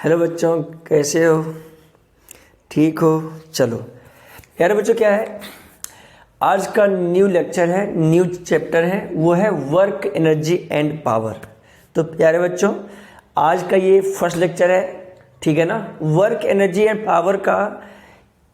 Hello बच्चों, कैसे हो? ठीक हो? चलो प्यारे बच्चों, क्या है आज का न्यू लेक्चर है, न्यू चैप्टर है, वो है वर्क एनर्जी एंड पावर। तो प्यारे बच्चों, आज का ये फर्स्ट लेक्चर है, ठीक है ना। वर्क एनर्जी एंड पावर का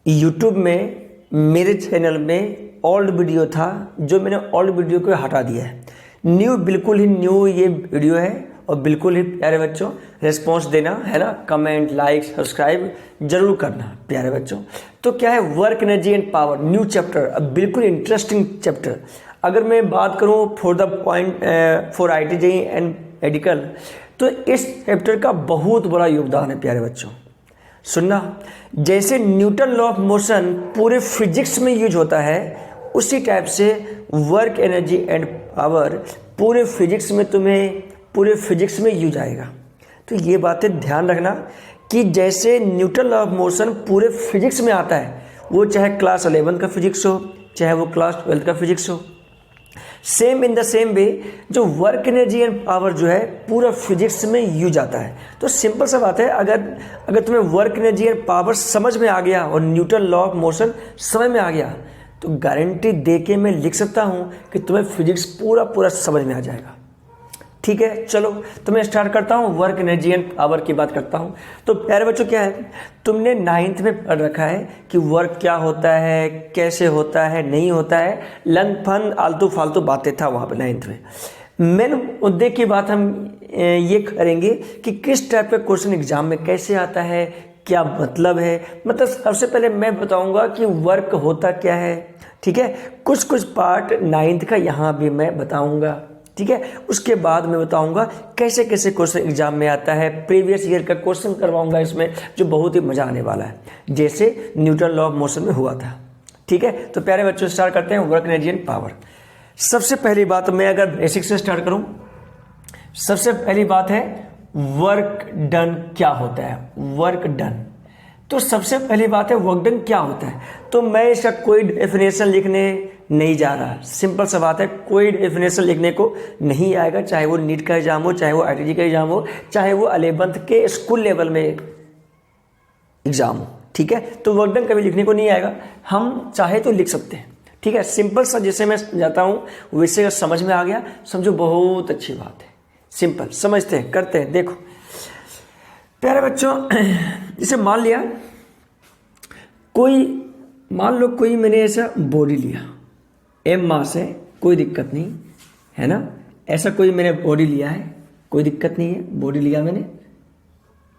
यूट्यूब में मेरे चैनल में ओल्ड वीडियो था, जो मैंने ओल्ड वीडियो को हटा दिया है। न्यू, बिल्कुल ही न्यू ये वीडियो है। और बिल्कुल ही प्यारे बच्चों रिस्पॉन्स देना है ना, कमेंट, लाइक, सब्सक्राइब जरूर करना प्यारे बच्चों। तो क्या है work energy and power, new chapter, अब बिल्कुल इंटरेस्टिंग चैप्टर। अगर मैं बात करूं for the point for IIT and medical, तो इस चैप्टर का बहुत बड़ा योगदान है प्यारे बच्चों। सुनना, जैसे न्यूटन लॉ ऑफ मोशन पूरे फिजिक्स में यूज होता है, उसी टाइप से वर्क एनर्जी एंड पावर पूरे फिजिक्स में यूज आएगा। तो ये बातें ध्यान रखना कि जैसे न्यूटन लॉ ऑफ मोशन पूरे फिजिक्स में आता है, वो चाहे क्लास 11 का फिजिक्स हो, चाहे वो क्लास 12 का फिजिक्स हो, same in the same way जो वर्क एनर्जी एंड पावर जो है पूरा फिजिक्स में यूज आता है। तो सिंपल सा बात है, अगर तुम्हें वर्क एनर्जी एंड पावर समझ में आ गया और न्यूटन लॉ ऑफ मोशन समझ में आ गया, तो गारंटी दे के मैं लिख सकता हूँ कि तुम्हें फिजिक्स पूरा समझ में आ जाएगा। ठीक है, चलो तो मैं स्टार्ट करता हूँ, वर्क एनर्जी एंड पावर की बात करता हूँ। तो प्यारे बच्चों, क्या है, तुमने 9th में पढ़ रखा है कि वर्क क्या होता है, कैसे होता है, नहीं होता है, लन फन आलतू फालतू बातें था वहाँ पे 9th में। मेन मुद्दे की बात हम ये करेंगे कि किस टाइप का क्वेश्चन एग्जाम में कैसे आता है, क्या मतलब है। मतलब सबसे पहले मैं बताऊंगा कि वर्क होता क्या है, ठीक है। कुछ पार्ट 9th का यहाँ भी मैं बताऊंगा, ठीक है। उसके बाद मैं बताऊंगा कैसे कैसे क्वेश्चन एग्जाम में आता है, प्रीवियस ईयर का क्वेश्चन करवाऊंगा इसमें, जो बहुत ही मजा आने वाला है, जैसे न्यूटन लॉ ऑफ मोशन में हुआ था। ठीक है, तो प्यारे बच्चों स्टार्ट करते हैं वर्क एनर्जी एंड पावर। सबसे पहली बात, मैं अगर बेसिक से स्टार्ट करूं, सबसे पहली बात है वर्क डन क्या होता है। वर्क डन, तो सबसे पहली बात है वर्क डन क्या होता है। तो मैं इसका कोई डेफिनेशन लिखने नहीं जा रहा, सिंपल सा बात है, कोई डेफिनेशन लिखने को नहीं आएगा, चाहे वो नीट का एग्जाम हो, चाहे वो IIT का एग्जाम हो, चाहे वो 11th के स्कूल लेवल में एग्जाम हो, ठीक है। तो वर्क डन कभी लिखने को नहीं आएगा, हम चाहे तो लिख सकते हैं, ठीक है। सिंपल सा जैसे मैं समझाता हूँ वैसे अगर समझ में आ गया, समझो बहुत अच्छी बात है। सिंपल समझते हैं, करते हैं। देखो प्यारे बच्चों, जैसे मान लो कोई मैंने ऐसा बॉडी लिया, M मास है, कोई दिक्कत नहीं है ना। ऐसा कोई मैंने बॉडी लिया है, कोई दिक्कत नहीं है, बॉडी लिया मैंने,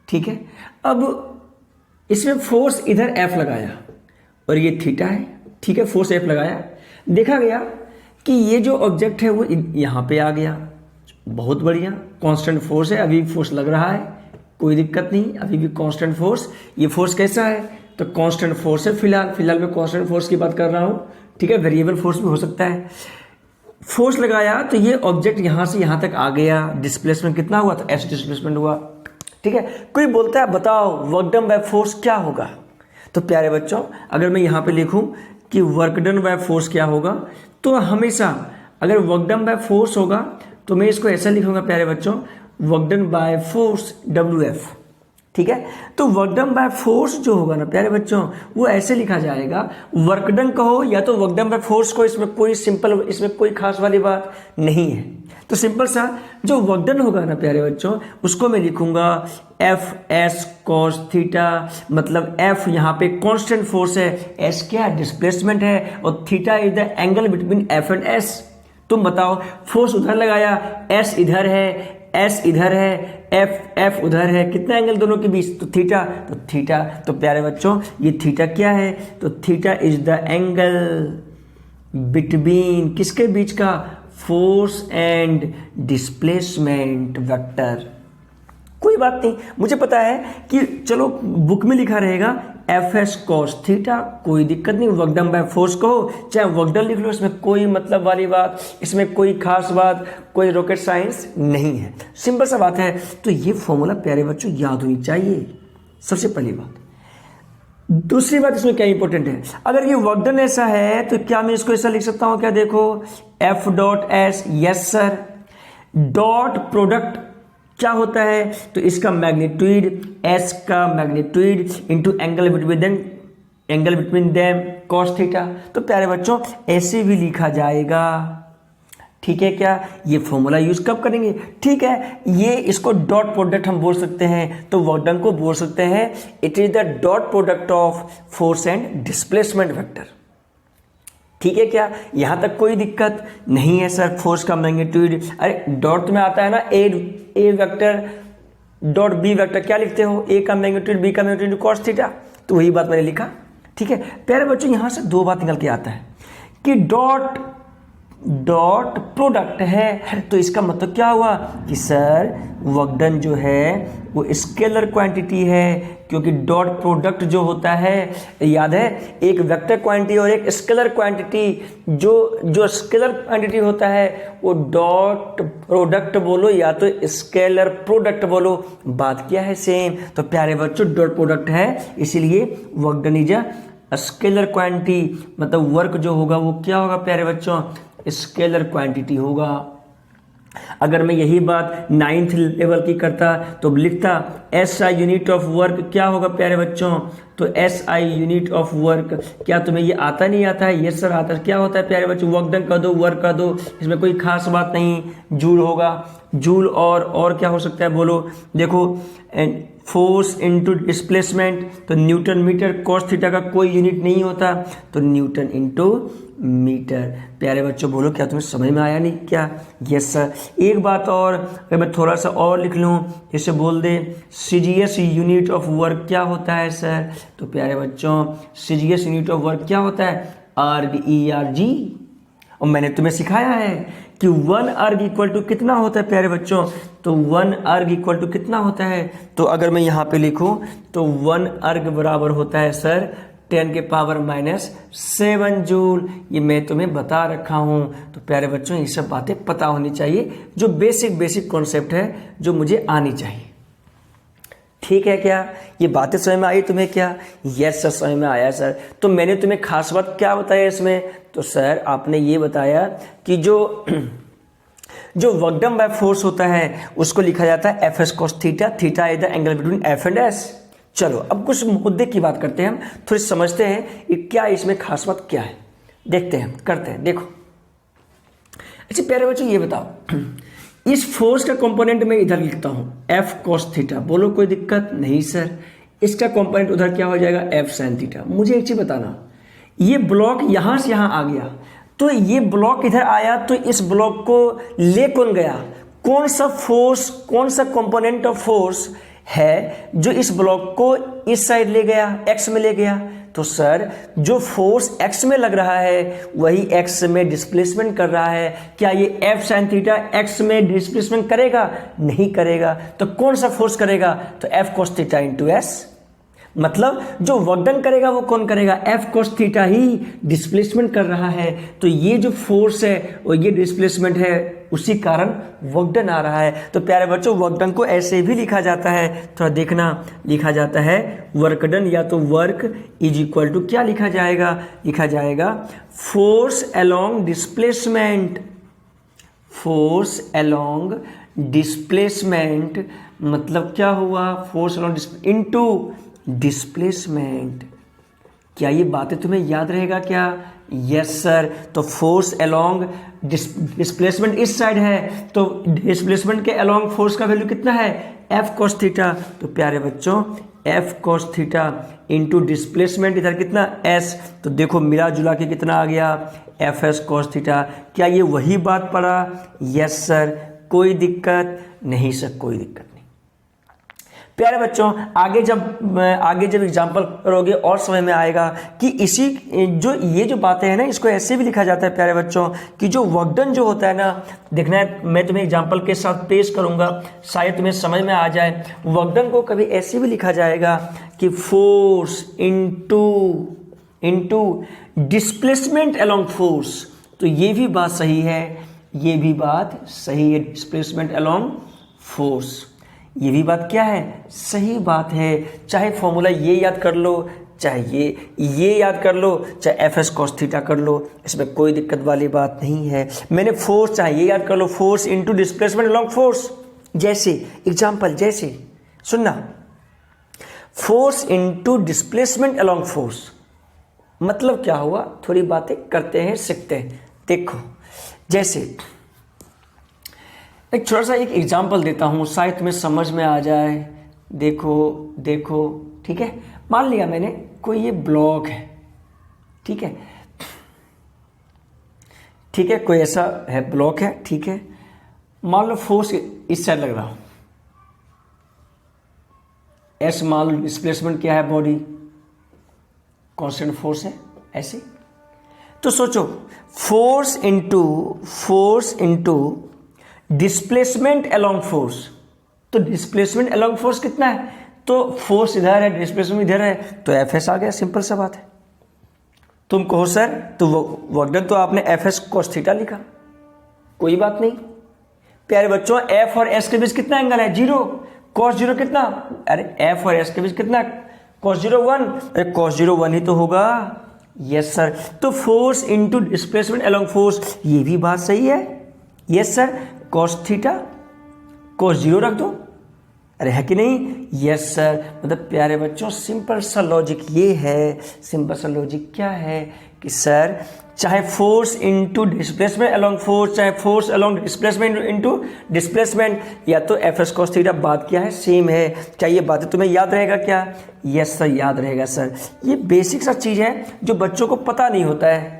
ठीक है। अब इसमें फोर्स इधर F लगाया और ये थीटा है, ठीक है। फोर्स F लगाया, देखा गया कि ये जो ऑब्जेक्ट है वो यहाँ पे आ गया, बहुत बढ़िया, कांस्टेंट फोर्स है, अभी फोर्स लग रहा है, कोई दिक्कत नहीं, अभी भी कांस्टेंट फोर्स। ये फोर्स कैसा है, तो कांस्टेंट फोर्स है। फिलहाल मैं कांस्टेंट फोर्स की बात कर रहा हूँ, ठीक है। वेरिएबल फोर्स भी हो सकता है। फोर्स लगाया तो ये ऑब्जेक्ट यहां से यहां तक आ गया, डिस्प्लेसमेंट कितना हुआ, तो S डिस्प्लेसमेंट हुआ, ठीक है। कोई बोलता है बताओ वर्क डन बाय फोर्स क्या होगा। तो प्यारे बच्चों, अगर मैं यहां पे लिखूं कि वर्क डन बाय फोर्स क्या होगा, तो हमेशा अगर वर्क डन बाय फोर्स होगा तो मैं इसको ऐसा लिखूंगा प्यारे बच्चों, work done by force WF, ठीक है। तो वर्क डन बाय फोर्स जो होगा ना प्यारे बच्चों, वो ऐसे लिखा जाएगा, वर्क डन कहो या तो वर्क डन बाय फोर्स को, इसमें कोई खास वाली बात नहीं है। तो सिंपल सा जो वर्क डन होगा ना प्यारे बच्चों, उसको मैं लिखूंगा FS cos थीटा। मतलब F यहाँ पे कांस्टेंट फोर्स है, S क्या है, डिस्प्लेसमेंट है, और theta is the angle between F and S। तुम बताओ, फोर्स उधर लगाया, S इधर है, S इधर है, F उधर है, कितना एंगल दोनों के बीच, तो थीटा। तो प्यारे बच्चों ये थीटा क्या है, तो theta is the angle between किसके बीच का, फोर्स एंड डिस्प्लेसमेंट वेक्टर। कोई बात नहीं, मुझे पता है कि चलो बुक में लिखा रहेगा FS cos थीटा, कोई दिक्कत नहीं, वर्क डन बाय फोर्स कहो चाहे वर्क डन लिख लो, इसमें कोई मतलब वाली बात, इसमें कोई खास बात, कोई रॉकेट साइंस नहीं है, सिंपल सा बात है। तो ये फॉर्मूला प्यारे बच्चों याद होनी चाहिए, सबसे पहली बात। दूसरी बात इसमें क्या इंपॉर्टेंट है, अगर ये वर्क डन ऐसा है तो क्या मैं इसको ऐसा लिख सकता हूं, क्या देखो F dot S, yes sir, dot product क्या होता है, तो इसका मैग्नीट्यूड, एस का magnitude into angle between them cos theta. तो प्यारे बच्चों ऐसे भी लिखा जाएगा, ठीक है क्या। ये फॉर्मूला यूज कब करेंगे, ठीक है, ये इसको डॉट प्रोडक्ट हम बोल सकते हैं, तो वर्क डन को बोल सकते हैं it is the dot product of force and displacement vector, ठीक है क्या। यहां तक कोई दिक्कत नहीं है सर। फोर्स का मैग्नीट्यूड, अरे डॉट में आता है ना, ए वेक्टर डॉट बी वेक्टर, क्या लिखते हो, ए का मैग्नीट्यूड बी का मैग्नीट्यूड कॉस थीटा, तो वही बात मैंने लिखा, ठीक है। प्यारे बच्चों यहां से दो बात निकल के आता है कि डॉट प्रोडक्ट है, तो इसका मतलब क्या हुआ कि सर वर्क डन जो है वो स्केलर क्वांटिटी है, क्योंकि डॉट प्रोडक्ट जो होता है, याद है, एक वेक्टर क्वांटिटी और एक स्केलर क्वांटिटी, जो स्केलर क्वांटिटी होता है वो डॉट प्रोडक्ट बोलो या तो स्केलर प्रोडक्ट बोलो, बात क्या है सेम। तो प्यारे बच्चों डॉट प्रोडक्ट है, इसीलिए work done is a scalar quantity, मतलब वर्क जो होगा वो क्या होगा प्यारे बच्चों, स्केलर क्वांटिटी होगा। अगर मैं यही बात 9th लेवल की करता तो लिखता SI यूनिट ऑफ वर्क, क्या होगा प्यारे बच्चों, तो SI यूनिट ऑफ वर्क। क्या तुम्हें ये आता नहीं आता है, ये सर आता है। क्या होता है प्यारे बच्चों, वर्क डन कर दो, वर्क कर दो, इसमें कोई खास बात नहीं, जूल होगा, जूल और क्या हो सकता है बोलो, देखो फोर्स इनटू डिस्प्लेसमेंट, तो न्यूटन मीटर, कॉस थीटा का कोई यूनिट नहीं होता, तो न्यूटन इनटू मीटर। प्यारे बच्चों बोलो क्या तुम्हें समझ में आया नहीं क्या, यस सर। एक बात और, अगर मैं थोड़ा सा और लिख लूँ, जैसे बोल दे CGS यूनिट ऑफ वर्क क्या होता है सर, तो प्यारे बच्चों CGS यूनिट ऑफ वर्क क्या होता है, अर्ग, ERG। और मैंने तुम्हें सिखाया है कि 1 अर्ग इक्वल टू कितना होता है प्यारे बच्चों, तो 1 अर्ग इक्वल टू कितना होता है, तो अगर मैं यहाँ पे लिखूं तो 1 अर्ग बराबर होता है सर 10 के पावर -7 जूल। ये मैं तुम्हें बता रखा हूं। तो प्यारे बच्चों ये सब बातें पता होनी चाहिए, जो बेसिक कॉन्सेप्ट है जो मुझे आनी चाहिए, ठीक है क्या। ये बातें समझ में आई तुम्हें क्या, यस सर समझ में आया सर। तो मैंने तुम्हें खास बात क्या बताया इसमें, तो सर आपने ये बताया कि जो वर्क डन बाय फोर्स होता है उसको लिखा जाता है FS cos theta, theta is the angle between F and S। चलो अब कुछ मुद्दे की बात करते हैं, हम थोड़ी समझते हैं कि क्या इसमें खास बात क्या है, देखते हैं, करते हैं। देखो अच्छा प्यारे बच्चों ये बताओ, इस फोर्स का कंपोनेंट मैं इधर लिखता हूं F cos थीटा, बोलो कोई दिक्कत नहीं सर। इसका कंपोनेंट उधर क्या हो जाएगा F sin थीटा। मुझे एक चीज बताना, ये ब्लॉक यहां से यहां आ गया, तो ये ब्लॉक इधर आया, तो इस ब्लॉक को ले कौन गया, कौन सा फोर्स, कौन सा कंपोनेंट ऑफ फोर्स है जो इस ब्लॉक को इस साइड ले गया, x में ले गया। तो सर जो फोर्स x में लग रहा है वही x में डिस्प्लेसमेंट कर रहा है। क्या ये F sin थीटा x में डिस्प्लेसमेंट करेगा, नहीं करेगा। तो कौन सा फोर्स करेगा, तो F cos theta into S। मतलब जो वर्क डन करेगा वो कौन करेगा, F cos थीटा ही डिस्प्लेसमेंट कर रहा है। तो ये जो फोर्स है और ये डिस्प्लेसमेंट है, उसी कारण वर्क डन आ रहा है। तो प्यारे बच्चों वर्क डन को ऐसे भी लिखा जाता है, थोड़ा देखना, लिखा जाता है वर्क डन या तो वर्क इज इक्वल टू क्या लिखा जाएगा, लिखा जाएगा force along displacement, force along displacement. मतलब क्या हुआ, फोर्स अलोंग इनटू डिस्प्लेसमेंट। क्या ये बातें तुम्हें याद रहेगा क्या, यस सर। तो फोर्स अलोंग डिस्प्लेसमेंट इस साइड है, तो डिस्प्लेसमेंट के अलोंग फोर्स का वैल्यू कितना है, F cos थीटा। तो प्यारे बच्चों F cos theta into displacement इधर कितना S, तो देखो मिला जुला के कितना आ गया FS cos थीटा। क्या ये वही बात पड़ा, यस सर। कोई दिक्कत नहीं सर, कोई दिक्कत नहीं। प्यारे बच्चों आगे जब एग्जाम्पल करोगे और समझ में आएगा कि इसी ये जो बातें हैं ना, इसको ऐसे भी लिखा जाता है प्यारे बच्चों कि जो वर्क डन जो होता है ना, देखना है मैं तुम्हें एग्जाम्पल के साथ पेश करूंगा, शायद तुम्हें समझ में आ जाए। वर्क डन को कभी ऐसे भी लिखा जाएगा कि force into displacement along force. तो ये भी बात सही है, ये भी बात सही है, डिस्प्लेसमेंट अलोंग फोर्स, ये भी बात क्या है, सही बात है। चाहे फॉर्मूला ये याद कर लो, चाहे ये याद कर लो, चाहे FS cos थीटा कर लो, इसमें कोई दिक्कत वाली बात नहीं है। मैंने फोर्स चाहे ये याद कर लो, force into displacement along force, जैसे एग्जाम्पल, जैसे सुनना, force into displacement along force, मतलब क्या हुआ, थोड़ी बातें करते हैं, सीखते हैं। देखो जैसे एक छोटा सा एक एग्जाम्पल देता हूं, शायद तुम्हें समझ में आ जाए। देखो देखो, ठीक है, मान लिया मैंने कोई ये ब्लॉक है, ठीक है, ठीक है, कोई ऐसा है ब्लॉक है, ठीक है, मान लो फोर्स इस साइड लग रहा हो, एस मान लो, डिस्प्लेसमेंट क्या है, बॉडी कांस्टेंट फोर्स है, ऐसे। तो सोचो force into displacement along force, तो डिस्प्लेसमेंट अलोंग फोर्स कितना है, तो फोर्स इधर है, डिस्प्लेसमेंट इधर है, तो एफ एस आ गया, सिंपल सा बात है। तुम कहो सर तो वर्क डन तो आपने एफ एस कॉस थीटा लिखा, कोई बात नहीं प्यारे बच्चों, एफ और एस के बीच कितना एंगल है, 0, कॉस 0 कितना, अरे एफ और एस के बीच कितना, कॉस 0 1, अरे कॉस 0 1 ही तो होगा, यस सर। तो force into displacement along force, ये भी बात सही है, yes sir. Cos theta cos 0 रख दो, अरे है कि नहीं, यस सर। मतलब प्यारे बच्चों सिंपल सा लॉजिक ये है, सिंपल सा लॉजिक क्या है कि सर चाहे force into displacement along force, चाहे force along displacement into displacement, या तो एफ एस कॉस थीटा बात क्या है, सेम है। क्या ये बातें तुम्हें याद रहेगा क्या, यस सर याद रहेगा सर। ये बेसिक सा चीज़ है जो बच्चों को पता नहीं होता है,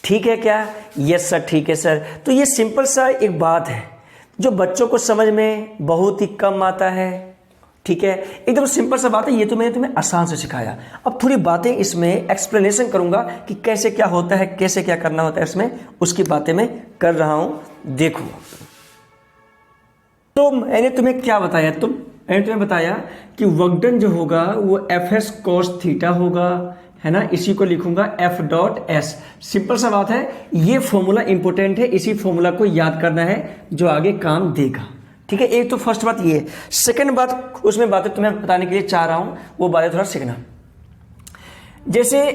ठीक है क्या, यस सर ठीक है सर। तो ये सिंपल सा एक बात है जो बच्चों को समझ में बहुत ही कम आता है, ठीक है, एकदम सिंपल सा बात है। ये तो मैंने तुम्हें आसान से सिखाया, अब थोड़ी बातें इसमें एक्सप्लेनेशन करूंगा कि कैसे क्या होता है, कैसे क्या करना होता है इसमें, उसकी बातें मैं कर रहा हूं। देखो तो मैंने तुम्हें क्या बताया, मैंने तुम्हें बताया कि वर्क डन जो होगा वो एफ एस कॉस थीटा होगा, है ना, इसी को लिखूंगा एफ डॉट एस, सिंपल सा बात है। ये फॉर्मूला इंपॉर्टेंट है, इसी फॉर्मूला को याद करना है जो आगे काम देगा, ठीक है। एक तो फर्स्ट बात ये है, सेकंड बात उसमें बातें तुम्हें बताने के लिए चाह रहा हूं, वो बातें थोड़ा सीखना। जैसे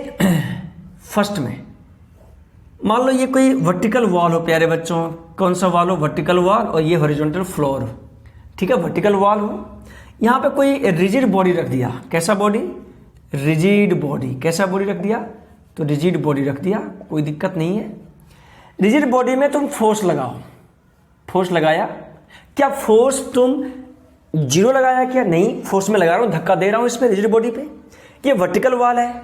फर्स्ट में मान लो ये कोई वर्टिकल वॉल हो प्यारे बच्चों, कौन सा वॉल हो, वर्टिकल वॉल, और ये हॉरिजॉन्टल फ्लोर हो, ठीक है, वर्टिकल वॉल हो, यहां पे कोई रिजिड बॉडी रख दिया, कैसा बॉडी, रिजिड बॉडी, कैसा बॉडी रख दिया, तो रिजिड बॉडी रख दिया, कोई दिक्कत नहीं है। रिजिड बॉडी में तुम फोर्स लगाओ, फोर्स लगाया, क्या फोर्स तुम 0 लगाया क्या, नहीं, फोर्स में लगा रहा हूं, धक्का दे रहा हूं इसमें रिजिड बॉडी पे, ये वर्टिकल वॉल है,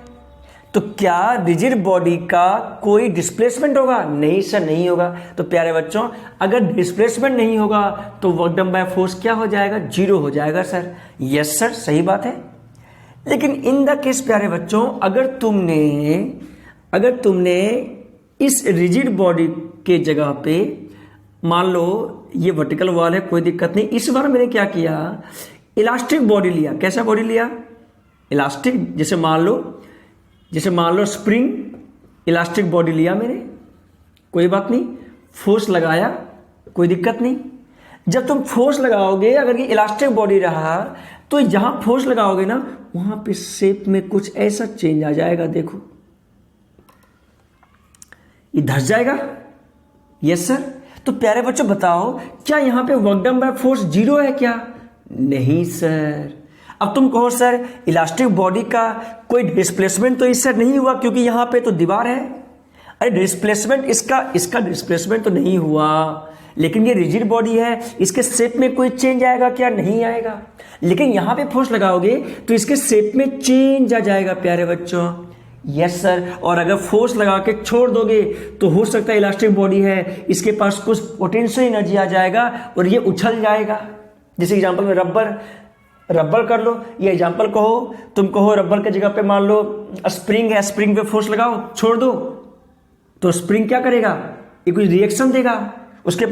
तो क्या रिजिड बॉडी का कोई डिस्प्लेसमेंट होगा, नहीं सर नहीं होगा। तो प्यारे बच्चों अगर डिस्प्लेसमेंट नहीं होगा तो वर्क डन बाय फोर्स क्या हो जाएगा, 0 हो जाएगा सर, यस सर सही बात है। लेकिन इन द केस प्यारे बच्चों अगर तुमने इस रिजिड बॉडी के जगह पे मान लो ये वर्टिकल वॉल है, कोई दिक्कत नहीं, इस बार मैंने क्या किया, इलास्टिक बॉडी लिया, कैसा बॉडी लिया, इलास्टिक, जैसे मान लो स्प्रिंग इलास्टिक बॉडी लिया मैंने, कोई बात नहीं, फोर्स लगाया, कोई दिक्कत नहीं। जब तुम फोर्स लगाओगे अगर ये इलास्टिक बॉडी रहा तो जहां फोर्स लगाओगे ना वहां पे शेप में कुछ ऐसा चेंज आ जाएगा, देखो ये धस जाएगा, यस सर। तो प्यारे बच्चों बताओ क्या यहां पे वर्क डन बाय फोर्स 0 है क्या, नहीं सर। अब तुम कहो सर इलास्टिक बॉडी का कोई डिस्प्लेसमेंट तो इससे नहीं हुआ क्योंकि यहां पे तो दीवार है, अरे डिस्प्लेसमेंट इसका डिस्प्लेसमेंट तो नहीं हुआ, लेकिन ये रिजिड बॉडी है, इसके शेप में कोई चेंज आएगा क्या, नहीं आएगा। लेकिन यहां पे फोर्स लगाओगे तो इसके शेप में चेंज आ जाएगा प्यारे बच्चों, यस सर। और अगर फोर्स लगा के छोड़ दोगे तो हो सकता है इलास्टिक बॉडी है, इसके पास कुछ पोटेंशियल एनर्जी आ जाएगा और ये उछल जाएगा। जैसे एग्जांपल में रबर कर लो, ये एग्जांपल कहो, तुम कहो रबर की जगह पे मान लो स्प्रिंग है, स्प्रिंग पे फोर्स लगाओ, छोड़ दो तो स्प्रिंग क्या करेगा, ये कुछ रिएक्शन देगा, उसके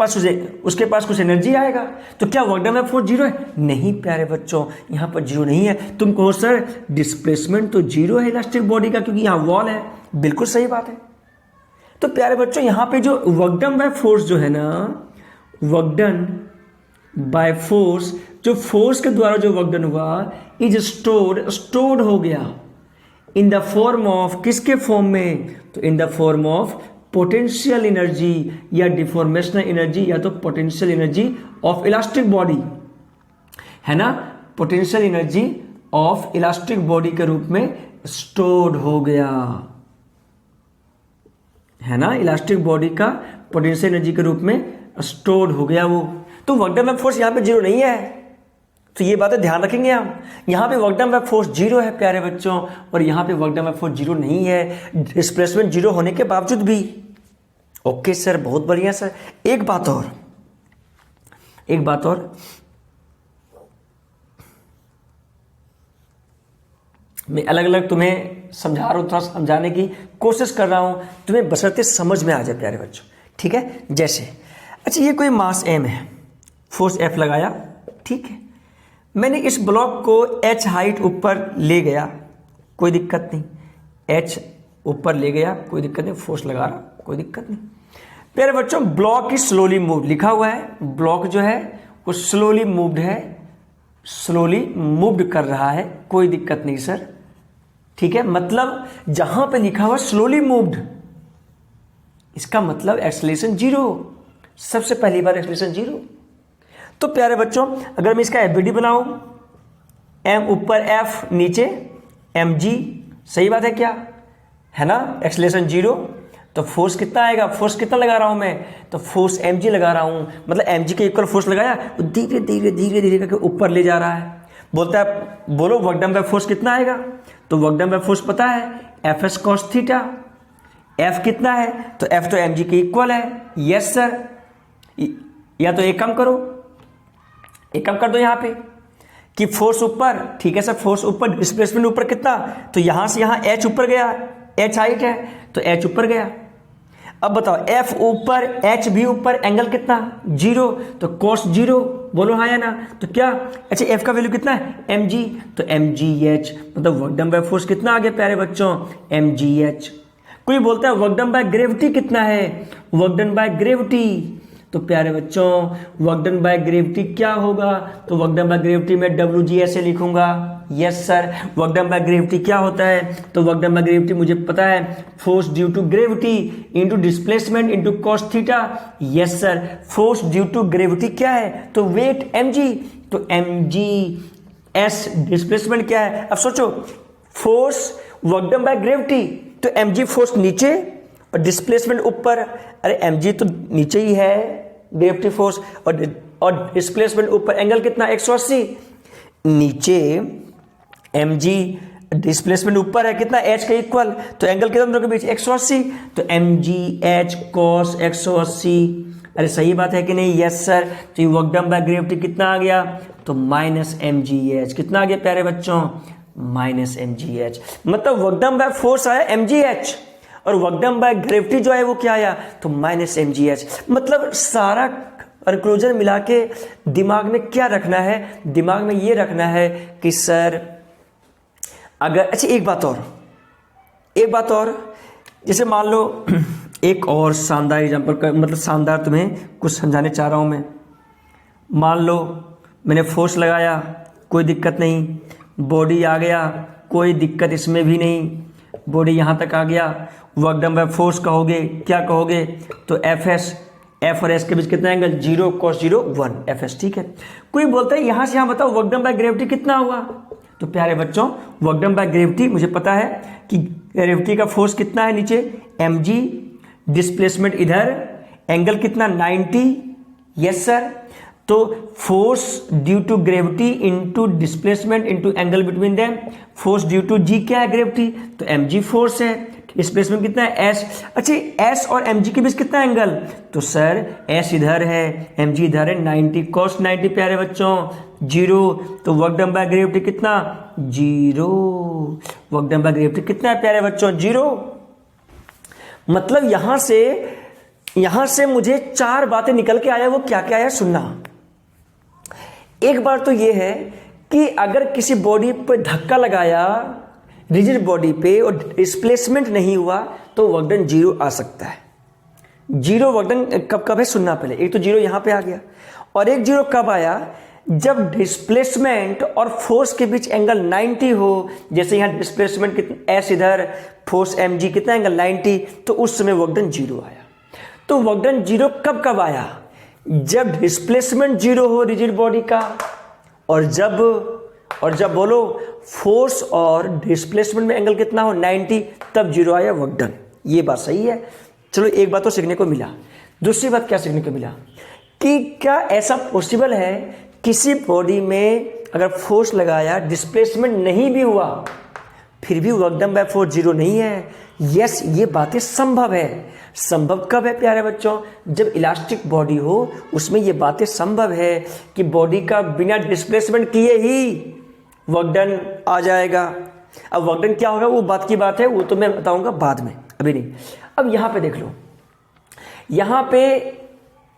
पास कुछ एनर्जी आएगा। तो क्या वर्क डन बाय फोर्स 0 है, नहीं प्यारे बच्चों यहां पर 0 नहीं है। तुम कहो सर डिस्प्लेसमेंट तो 0 है इलास्टिक बॉडी का क्योंकि यहां वॉल है, बिल्कुल सही बात है। तो प्यारे बच्चों यहां पे जो वर्क डन बाय फोर्स जो है ना, वर्क डन बाय फोर्स, जो फोर्स के द्वारा जो वर्क डन हुआ इज स्टोर्ड हो गया इन द फॉर्म ऑफ, किसके फॉर्म में, तो in the form of potential energy या डिफॉर्मेशनल एनर्जी या तो potential energy of elastic body, है ना, potential energy of elastic body के रूप में स्टोर्ड हो गया, है ना, इलास्टिक बॉडी का पोटेंशियल एनर्जी के रूप में स्टोर्ड हो गया वो। तो वर्क डन बाय फोर्स यहां पे जीरो नहीं है, तो ये बातें ध्यान रखेंगे हम। यहां पे work done by force zero है प्यारे बच्चों, और यहां पे work done by force zero नहीं है, डिस्प्लेसमेंट जीरो होने के बावजूद भी। ओके सर, बहुत बढ़िया सर। एक बात और मैं अलग अलग तुम्हें समझा रहा हूं, थोड़ा समझाने की कोशिश कर रहा हूं, तुम्हें बशर्ते समझ में आ जाए प्यारे बच्चों, ठीक है। जैसे अच्छा ये कोई मास m है, फोर्स F लगाया, ठीक है, मैंने इस ब्लॉक को h हाइट ऊपर ले गया, कोई दिक्कत नहीं, h ऊपर ले गया, कोई दिक्कत नहीं, फोर्स लगा रहा, कोई दिक्कत नहीं। प्यारे बच्चों ब्लॉक की स्लोली मूव लिखा हुआ है, ब्लॉक जो है वो स्लोली मूव्ड है, स्लोली मूव्ड कर रहा है, कोई दिक्कत नहीं सर, ठीक है। मतलब जहां पे लिखा हुआ स्लोली मूव्ड, इसका मतलब एक्सेलरेशन जीरो, सबसे पहली बार एक्सेलरेशन जीरो। तो प्यारे बच्चों अगर मैं इसका एफबीडी बनाऊं, m ऊपर f नीचे mg, सही बात है क्या, है ना, एक्सेलरेशन जीरो, तो फोर्स कितना आएगा, फोर्स कितना लगा रहा हूं मैं, तो फोर्स mg लगा रहा हूं, मतलब mg के इक्वल फोर्स लगाया, वो धीरे धीरे धीरे धीरे करके ऊपर ले जा रहा है। बोलता है बोलो वर्क डन बाय फोर्स कितना आएगा, तो वर्क डन बाय फोर्स पता है F S cos theta, F कितना है, तो एफ तो mg के इक्वल है, यस सर। या तो एक काम करो, एक काम कर दो यहाँ पे कि फोर्स ऊपर, ठीक है सर, फोर्स ऊपर, डिस्प्लेसमेंट ऊपर कितना, तो यहां से यहां h ऊपर गया, h हाइट है तो h ऊपर गया। अब बताओ f ऊपर h भी ऊपर, एंगल कितना, जीरो, तो cos जीरो, बोलो हाँ या ना, तो क्या, अच्छा f का वैल्यू कितना है mg, तो mgh, मतलब वर्क डन बाय फोर्स कितना आ गया प्यारे बच्चों, mgh। कोई बोलता है वर्क डन बाय ग्रेविटी कितना है, वर्क डन बाय ग्रेविटी, तो प्यारे बच्चों वर्क डन बाय ग्रेविटी क्या होगा, तो वर्क डन बाय ग्रेविटी में WG ऐसे लिखूंगा, yes sir. Work done by gravity क्या होता है, तो वर्क डन बाय ग्रेविटी मुझे पता है force due to gravity into displacement into cos theta, yes sir. Force due to gravity क्या है, तो वेट mg, तो mg s, डिस्प्लेसमेंट क्या है, अब सोचो force work done by gravity, तो mg फोर्स नीचे और डिस्प्लेसमेंट ऊपर, अरे mg तो नीचे ही है ग्रेविटी फोर्स, और डिस्प्लेसमेंट ऊपर, एंगल कितना 180, नीचे mg डिस्प्लेसमेंट ऊपर है कितना h के इक्वल, तो एंगल कितना दोनों के बीच 180, तो mg h cos 180, अरे सही बात है कि नहीं, यस सर। तो ये वर्क डन बाय ग्रेविटी कितना आ गया, तो माइनस mgh, कितना आ गया प्यारे बच्चों, माइनस mgh, मतलब वर्क डन बाय फोर्स आया mgh और वर्क डन बाय ग्रेविटी जो है वो क्या आया, तो माइनस mgh। मतलब सारा कंक्लूजन मिला के दिमाग में क्या रखना है, दिमाग में ये रखना है कि सर अगर, अच्छा एक बात और, जैसे मान लो एक और शानदार एग्जांपल, मतलब शानदार तुम्हें कुछ समझाने चाह रहा हूं मैं। मान लो मैंने फोर्स लगाया, कोई दिक्कत नहीं, बॉडी आ गया, कोई दिक्कत इसमें भी नहीं, बॉडी यहां तक आ गया, वर्क डन बाय फोर्स कहोगे, क्या कहोगे, तो एफ और एस के बीच कितना angle, zero, cos zero 1 F S, ठीक है। कोई बोलता है यहां से यहां बताओ वर्क डन बाय ग्रेविटी कितना हुआ, तो प्यारे बच्चों वर्क डन बाय ग्रेविटी मुझे पता है कि ग्रेविटी का फोर्स कितना है नीचे mg, डिस्प्लेसमेंट इधर, एंगल कितना 90, यस सर। तो force due to gravity into displacement into angle between them, force due to g क्या है ग्रेविटी, तो mg फोर्स है, डिस्प्लेसमेंट कितना है s, अच्छा s और mg के बीच कितना एंगल, तो सर s इधर है mg इधर है, 90 cos 90 प्यारे बच्चों जीरो, तो वर्क डन बाय ग्रेविटी कितना, zero, work done by gravity कितना है प्यारे बच्चों, जीरो। मतलब यहां से मुझे चार बातें निकल के आया, वो क्या क्या आया सुनना। एक बार तो ये है कि अगर किसी बॉडी पर धक्का लगाया रिजिड बॉडी पे और डिस्प्लेसमेंट नहीं हुआ तो वर्क डन जीरो आ सकता है। जीरो वर्क डन कब कब है सुनना पहले, एक तो जीरो यहां पे आ गया और एक जीरो कब आया जब डिस्प्लेसमेंट और फोर्स के बीच एंगल 90 हो, जैसे यहाँ डिस्प्लेसमेंट कितना एस इधर, फोर्स एम जी, कितना एंगल 90, तो उस समय वर्क डन जीरो आया। तो वर्क डन जीरो कब कब आया? जब डिस्प्लेसमेंट जीरो हो रिजिड बॉडी का, और जब बोलो फोर्स और डिस्प्लेसमेंट में एंगल कितना हो 90, तब जीरो आया वर्क डन। ये बात सही है। चलो एक बात तो सीखने को मिला। दूसरी बात क्या सीखने को मिला कि क्या ऐसा पॉसिबल है किसी बॉडी में अगर फोर्स लगाया, डिस्प्लेसमेंट नहीं भी हुआ, फिर भी work done by force zero नहीं है? यस, ये बातें संभव है। संभव कब है प्यारे बच्चों? जब इलास्टिक बॉडी हो, उसमें ये बातें संभव है कि बॉडी का बिना डिस्प्लेसमेंट किए ही वर्क डन आ जाएगा। अब वर्क डन क्या होगा वो बात की बात है, वो तो मैं बताऊंगा बाद में, अभी नहीं। अब यहां पे देख लो, यहां पे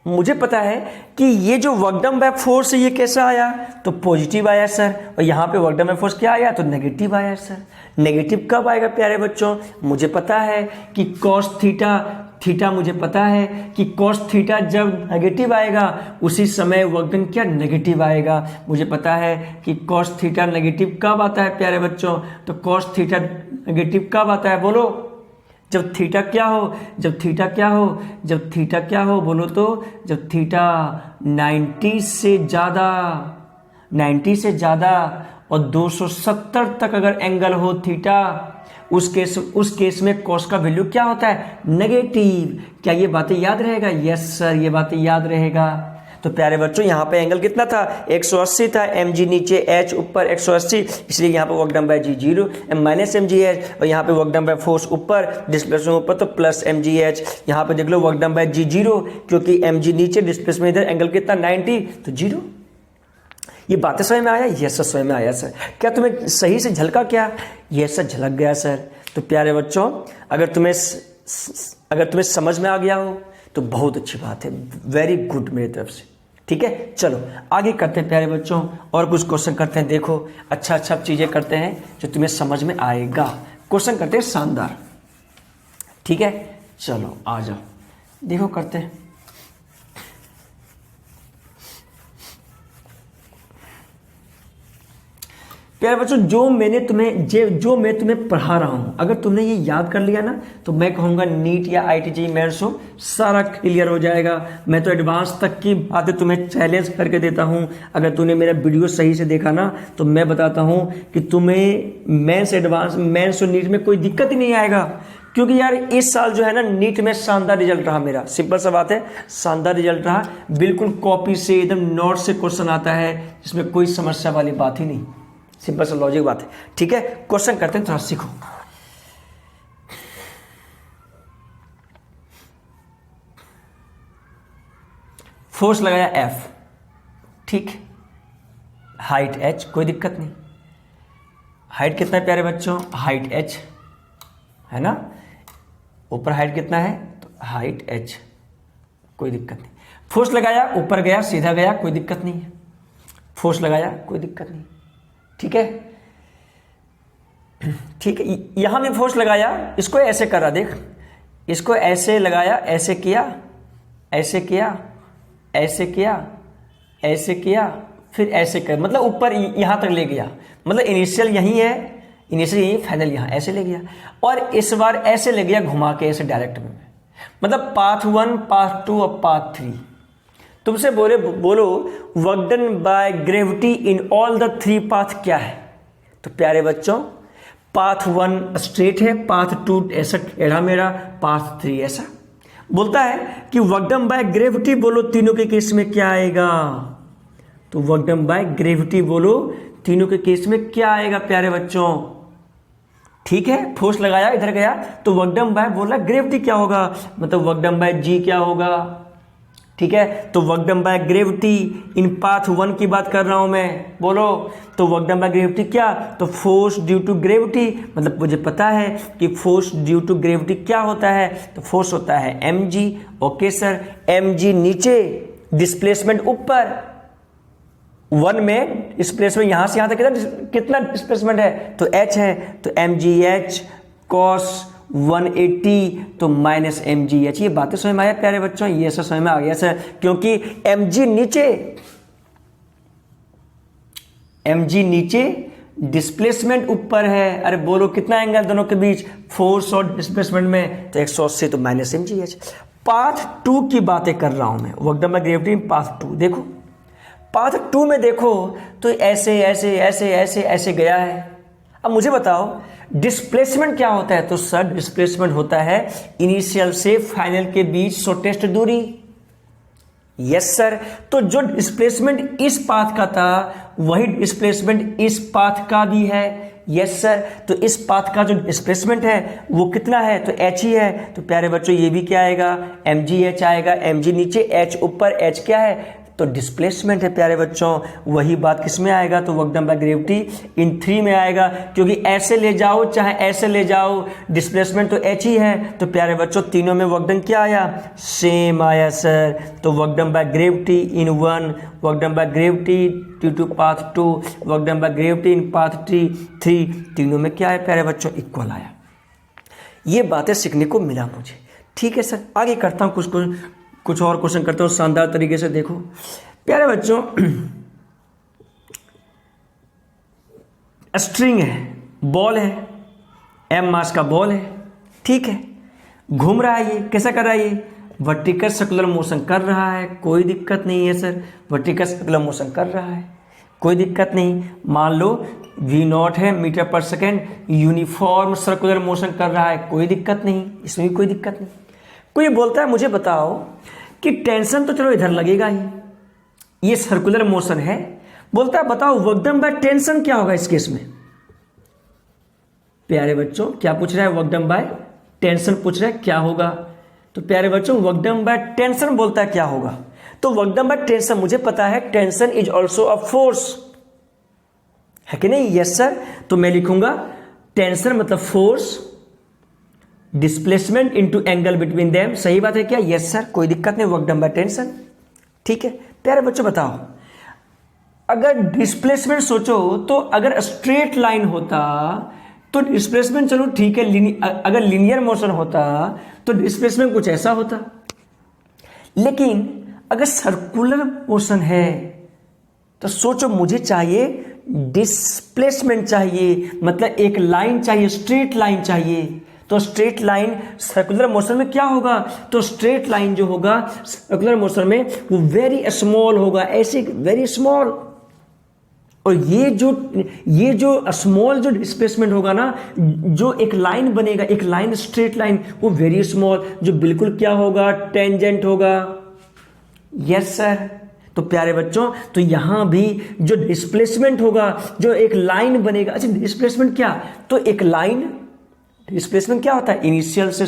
मुझे पता है कि ये जो वर्क डन बाय फोर्स है ये कैसा आया, तो पॉजिटिव आया सर, और यहाँ पे वर्क डन बाय फोर्स क्या आया, तो नेगेटिव आया सर। नेगेटिव कब आएगा प्यारे बच्चों? मुझे पता है कि कॉस थीटा मुझे पता है कि कॉस थीटा जब नेगेटिव आएगा उसी समय वर्क डन क्या नेगेटिव आएगा। मुझे पता है कि कॉस थीटा नेगेटिव कब आता है प्यारे बच्चों, तो कॉस थीटा नेगेटिव कब आता है बोलो? जब थीटा क्या हो, जब थीटा क्या हो बोलो तो जब थीटा 90 से ज़्यादा और 270 तक अगर एंगल हो थीटा, उस केस में कॉस का वैल्यू क्या होता है, नेगेटिव। क्या ये बातें याद रहेगा? यस सर, ये बातें याद रहेगा। तो प्यारे बच्चों यहाँ पे एंगल कितना था, 180 था, एम जी नीचे एच ऊपर 180, इसलिए यहाँ पे work done by g zero minus m g h, और यहाँ पे वर्क डन बाय फोर्स ऊपर, डिस्प्लेसमेंट ऊपर, तो प्लस एम जी एच। यहाँ पे देख लो work done by g zero, क्योंकि एम जी नीचे, डिस्प्लेसमेंट इधर, एंगल कितना 90, तो जीरो। ये बातें समझ में आया? यस सर, समझ में आया सर। क्या तुम्हें सही से झलका क्या? यस सर, झलक गया सर। तो प्यारे बच्चों, अगर तुम्हें समझ में आ गया हो तो बहुत अच्छी बात है, वेरी गुड मेरी तरफ से। ठीक है, चलो आगे करते हैं प्यारे बच्चों, और कुछ क्वेश्चन करते हैं। देखो अच्छा चीजें करते हैं जो तुम्हें समझ में आएगा। क्वेश्चन करते हैं शानदार। ठीक है, चलो आ जाओ, देखो करते हैं। प्यारे बच्चों, जो मैं तुम्हें पढ़ा रहा हूं, अगर तुमने ये याद कर लिया ना, तो मैं कहूंगा नीट या IIT मेंस हो सारा क्लियर हो जाएगा। मैं तो एडवांस तक की बातें तुम्हें चैलेंज करके देता हूं। अगर तूने मेरा वीडियो सही से देखा ना, तो मैं बताता हूं कि तुम्हें मेंस और नीट में कोई दिक्कत ही नहीं आएगा। क्योंकि यार इस साल जो है ना, नीट में शानदार रिजल्ट रहा मेरा। सिंपल सा बात है, शानदार रिजल्ट रहा। बिल्कुल कॉपी से, एकदम नोट से क्वेश्चन आता है, जिसमें कोई समस्या वाली बात ही नहीं। सिंपल सा लॉजिक बात है। ठीक है, क्वेश्चन करते हैं, थोड़ा सीखो। फोर्स लगाया F, ठीक, हाइट h, कोई दिक्कत नहीं। हाइट कितना है प्यारे बच्चों, हाइट h है ना, ऊपर हाइट कितना है, तो हाइट h, कोई दिक्कत नहीं। फोर्स लगाया, ऊपर गया, सीधा गया, कोई दिक्कत नहीं है। फोर्स लगाया, कोई दिक्कत नहीं। ठीक है, ठीक है। यहां में फोर्स लगाया, इसको ऐसे करा, देख, इसको ऐसे लगाया, ऐसे किया, ऐसे किया, ऐसे किया, ऐसे किया, फिर ऐसे कर, मतलब ऊपर यहां तक ले गया। मतलब इनिशियल यही है, इनिशियल यही, फाइनल यहां, ऐसे ले गया। और इस बार ऐसे ले गया घुमा के, ऐसे डायरेक्ट में, मतलब पाथ 1, पाथ 2 और पाथ 3। तुमसे बोलो work done by gravity in all the 3 path क्या है? तो प्यारे बच्चों, पाथ 1 स्ट्रेट है, पाथ 2 ऐसा टेढ़ा मेढ़ा, पाथ 3 ऐसा। बोलता है कि वर्क डन बाय ग्रेविटी बोलो तीनों के केस में क्या आएगा? तो वर्क डन बाय ग्रेविटी बोलो तीनों के केस में क्या आएगा प्यारे बच्चों? ठीक है, फोर्स लगाया, इधर गया, तो वर्क डन बाय बोला ग्रेविटी क्या होगा, मतलब वर्क डन बाय जी क्या होगा? ठीक है, तो work done by gravity in path 1 की बात कर रहा हूं मैं, बोलो। तो वर्क डन बाय ग्रेविटी क्या, तो फोर्स ड्यू टू ग्रेविटी, मतलब मुझे पता है कि फोर्स ड्यू टू ग्रेविटी क्या होता है, तो फोर्स होता है mg। ओके सर, mg नीचे, डिस्प्लेसमेंट ऊपर, 1 में डिस्प्लेसमेंट यहां से यहां तक कितना डिस्प्लेसमेंट है, तो h है, तो mgh cos 180 तो माइनस mgh। ये बातें समझ में आया प्यारे बच्चों? ये सब समझ में आ गया सर, क्योंकि mg नीचे, mg नीचे, डिस्प्लेसमेंट ऊपर है। अरे बोलो कितना एंगल दोनों के बीच, फोर्स और डिस्प्लेसमेंट में, तो 180 तो माइनस mgh। पाथ 2 की बातें कर रहा हूं मैं, work done by gravity in path 2। देखो पाथ 2 में देखो तो ऐसे ऐसे ऐसे ऐसे ऐसे गया है। अब मुझे बताओ डिस्प्लेसमेंट क्या होता है? तो सर डिस्प्लेसमेंट होता है इनिशियल से फाइनल के बीच शॉर्टेस्ट दूरी। यस सर, तो जो डिस्प्लेसमेंट इस पाथ का था वही डिस्प्लेसमेंट इस पाथ का भी है। यस सर, तो इस पाथ का जो डिस्प्लेसमेंट है वो कितना है? तो h ही है। तो प्यारे बच्चों ये भी क्या आएगा? mgh आएगा। mg नीचे, h ऊपर, h क्या है? तो डिस्प्लेसमेंट है प्यारे बच्चों। वही बात किस में आएगा? तो वर्क डन बाय ग्रेविटी इन 3 में आएगा, क्योंकि ऐसे ले जाओ चाहे ऐसे ले जाओ डिस्प्लेसमेंट तो h ही है। तो प्यारे बच्चों तीनों में वर्क डन क्या आया? सेम आया सर। तो work done by gravity in 1, work done by gravity due to path 2, work done by gravity in path 3, तीनों में क्या है प्यारे बच्चों? इक्वल आया। ये बातें सीखने को मिला मुझे। ठीक है सर, आगे करता हूँ कुछ और क्वेश्चन करता हूँ शानदार तरीके से। देखो प्यारे बच्चों, स्ट्रिंग है, बॉल है, m मास का बॉल है, ठीक है, घूम रहा है। ये कैसा कर रहा है? ये वर्टिकल सर्कुलर मोशन कर रहा है, कोई दिक्कत नहीं है सर। वर्टिकल सर्कुलर मोशन कर रहा है, कोई दिक्कत नहीं। मान लो v0 है मीटर पर सेकेंड, यूनिफॉर्म सर्कुलर मोशन कर रहा है, कोई दिक्कत नहीं, इसमें भी कोई दिक्कत नहीं। कोई बोलता है मुझे बताओ कि टेंशन तो चलो इधर लगेगा ही, ये सर्कुलर मोशन है, बोलता है बताओ वर्क डन बाय टेंशन क्या होगा इस केस में? प्यारे बच्चों क्या पूछ रहा है? वर्क डन बाय टेंशन पूछ रहा है, क्या होगा? तो प्यारे बच्चों वर्क डन बाय टेंशन बोलता है क्या होगा? तो वर्क डन बाय टेंशन मुझे पता है tension is also a force, है कि नहीं? यस सर, तो मैं लिखूंगा टेंशन मतलब force, displacement into angle between them. सही बात है क्या? यस सर, कोई दिक्कत नहीं, वर्क डन बाय टेंशन। ठीक है प्यारे बच्चों बताओ, अगर डिस्प्लेसमेंट सोचो तो अगर स्ट्रेट लाइन होता तो डिस्प्लेसमेंट चलो ठीक है, अगर लीनियर मोशन होता तो डिस्प्लेसमेंट कुछ ऐसा होता, लेकिन अगर सर्कुलर मोशन है तो सोचो मुझे चाहिए डिस्प्लेसमेंट चाहिए, मतलब एक लाइन चाहिए, स्ट्रेट लाइन चाहिए। तो स्ट्रेट लाइन सर्कुलर मोशन में क्या होगा? तो स्ट्रेट लाइन जो होगा सर्कुलर मोशन में वो वेरी स्मॉल होगा, ऐसे वेरी स्मॉल। और ये जो स्मॉल जो डिस्प्लेसमेंट होगा ना, जो एक लाइन बनेगा, एक लाइन स्ट्रेट लाइन, वो वेरी स्मॉल, जो बिल्कुल क्या होगा? टेंजेंट होगा। यस सर, तो प्यारे बच्चों तो यहां भी जो डिस्प्लेसमेंट होगा, जो एक लाइन बनेगा। अच्छा डिस्प्लेसमेंट क्या? तो एक लाइन, डिस्प्लेसमेंट क्या होता है? इनिशियल से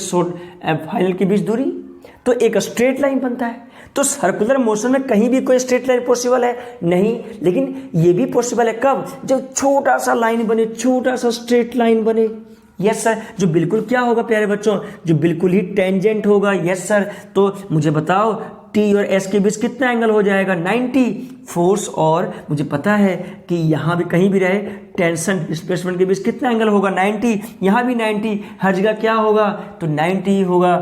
फाइनल के बीच दूरी, तो एक स्ट्रेट लाइन बनता है। तो सर्कुलर मोशन में कहीं भी कोई स्ट्रेट लाइन पॉसिबल है नहीं, लेकिन ये भी पॉसिबल है कब? जब छोटा सा लाइन बने, छोटा सा स्ट्रेट लाइन बने। यस सर, जो बिल्कुल क्या होगा प्यारे बच्चों? जो बिल्कुल ही टेंजेंट होगा। यस सर, तो मुझे बताओ टी और एस के बीच कितना एंगल हो जाएगा? 90। फोर्स और मुझे पता है कि यहां भी कहीं भी रहे टेंशन डिस्प्लेसमेंट के बीच कितना एंगल होगा? 90। यहां भी 90, हर जगह क्या होगा? तो 90 ही होगा।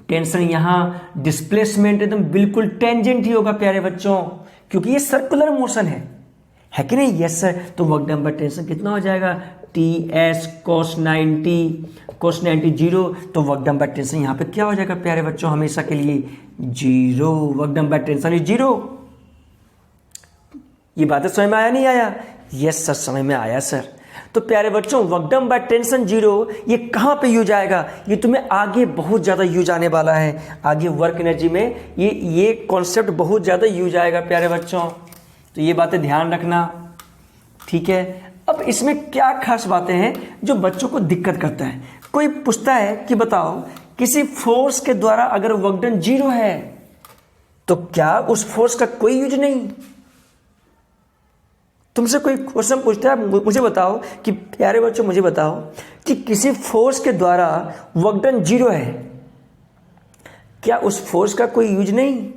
टेंशन यहां, डिस्प्लेसमेंट एकदम बिल्कुल टेंजेंट ही होगा प्यारे बच्चों, क्योंकि ये सर्कुलर मोशन है कि नहीं? यस सर, तो वर्क डन बाय टेंशन कितना हो जाएगा? T S cos 90 zero. तो वर्क डन बाय टेंशन यहाँ पे क्या हो जाएगा प्यारे बच्चों? हमेशा के लिए zero. Work done by tension is zero. ये बातें समझ में आया नहीं आया? यस सर, समझ में आया सर। तो प्यारे बच्चों work done by tension zero, ये कहाँ पे यूज आएगा? ये तुम्हें आगे बहुत ज़्यादा यूज आने वाला है। आगे वर्क एनर्जी में ये कॉन्सेप्ट बहुत ज़्यादा यूज आएगा प्यारे बच्चों, तो ये बातें ध्यान रखना। ठीक है, अब इसमें क्या खास बातें हैं जो बच्चों को दिक्कत करता है? कोई पूछता है कि बताओ किसी फोर्स के द्वारा अगर वर्क डन जीरो है तो क्या उस फोर्स का कोई यूज नहीं? तुमसे कोई क्वेश्चन पूछता है, मुझे बताओ कि प्यारे बच्चों मुझे बताओ कि किसी फोर्स के द्वारा वर्क डन जीरो है, क्या उस फोर्स का कोई यूज नहीं?